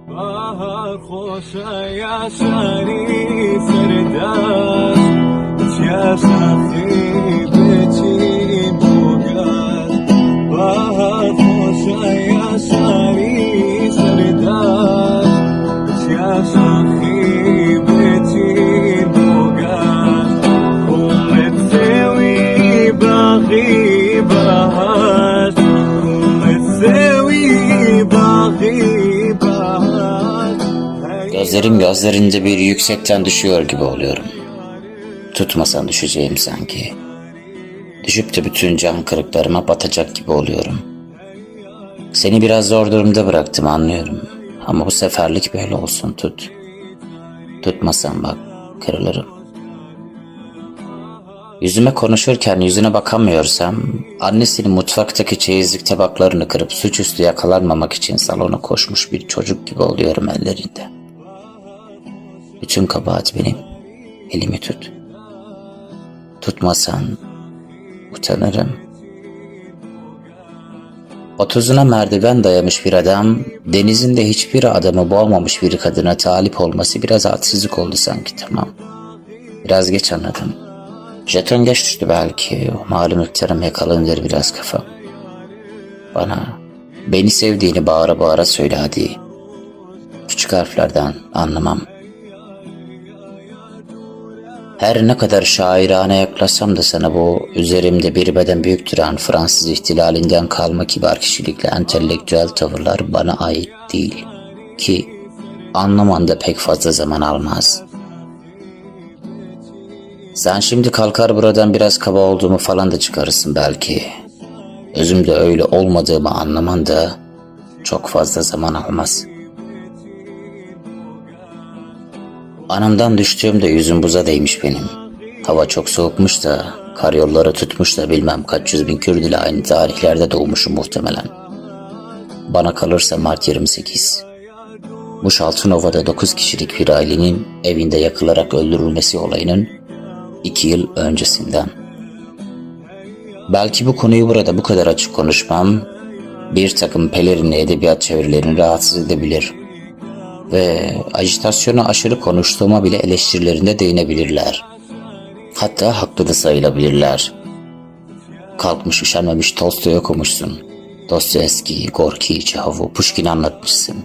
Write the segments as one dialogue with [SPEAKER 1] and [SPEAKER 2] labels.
[SPEAKER 1] Bahar خوشه یا شری سردست چه سخی بچی بوگر Bahar خوشه یا شری سردست چه سخی بچی بوگر کومت سوی باقی بهشت کومت سوی باقی
[SPEAKER 2] Gözlerim gözlerinde bir yüksekten düşüyor gibi oluyorum. Tutmasan düşeceğim sanki. Düşüp de bütün cam kırıklarıma batacak gibi oluyorum. Seni biraz zor durumda bıraktım anlıyorum. Ama bu seferlik böyle olsun tut. Tutmasan bak kırılırım. Yüzüme konuşurken yüzüne bakamıyorsam annesinin mutfaktaki çeyizlik tabaklarını kırıp suçüstü yakalanmamak için salona koşmuş bir çocuk gibi oluyorum ellerinde. Bütün kabahat benim. Elimi tut. Tutmasan utanırım. 30'una merdiven dayamış bir adam, denizinde hiçbir adamı boğmamış bir kadına talip olması biraz hadsizlik oldu sanki, tamam. Biraz geç anladım. Jeton geç düştü belki, o malum iktidarım yakalanır biraz kafam. Beni sevdiğini bağıra bağıra söyle hadi. Küçük harflerden anlamam. Her ne kadar şairane yaklaşsam da sana bu üzerimde bir beden büyük duran Fransız ihtilalinden kalma kibar kişilikle entelektüel tavırlar bana ait değil. Ki anlaman da pek fazla zaman almaz. Sen şimdi kalkar buradan biraz kaba olduğumu falan da çıkarırsın belki. Özümde öyle olmadığımı anlaman da çok fazla zaman almaz. Anamdan düştüğümde yüzüm buza değmiş benim. Hava çok soğukmuş da, kar yolları tutmuş da bilmem kaç yüz bin Kürt ile aynı tarihlerde doğmuşum muhtemelen. Bana kalırsa Mart 28. Bu Şaltınova'da 9 kişilik bir ailenin evinde yakılarak öldürülmesi olayının 2 yıl öncesinden. Belki bu konuyu burada bu kadar açık konuşmam, bir takım pelerinli edebiyat çevirilerini rahatsız edebilir ve ajitasyona aşırı konuştuğuma bile eleştirilerinde değinebilirler. Hatta haklı da sayılabilirler. Kalkmış üşenmemiş Tolstoy okumuşsun. Dostoyevski, Gorki, Çehov'u, Pushkin'i anlatmışsın.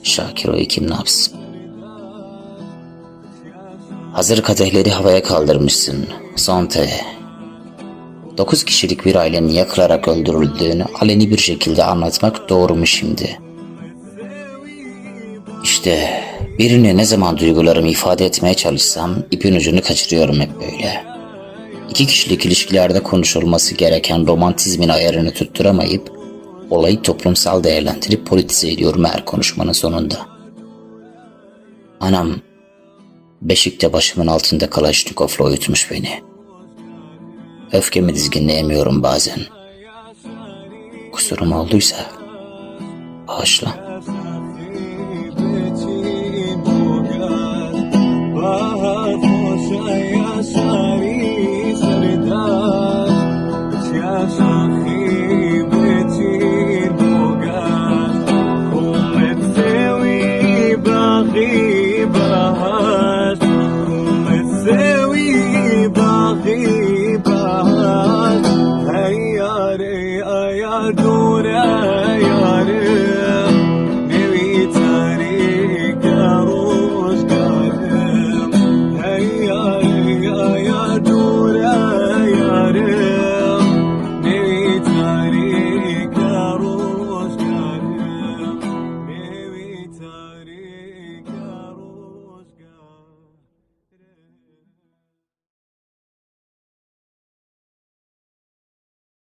[SPEAKER 2] Şakiro'yu kim ne yapsın? Hazır kadehleri havaya kaldırmışsın. Sonte. 9 kişilik bir ailenin yakılarak öldürüldüğünü aleni bir şekilde anlatmak doğru mu şimdi? İşte birine ne zaman duygularımı ifade etmeye çalışsam ipin ucunu kaçırıyorum hep böyle. 2 kişilik ilişkilerde konuşulması gereken romantizmin ayarını tutturamayıp olayı toplumsal değerlendirip politize ediyorum her konuşmanın sonunda. Anam beşikte başımın altında Kalaşnikov'la uyutmuş beni. Öfkemi dizginleyemiyorum bazen. Kusurum olduysa bağışla.
[SPEAKER 1] Bahar خوشه یا شری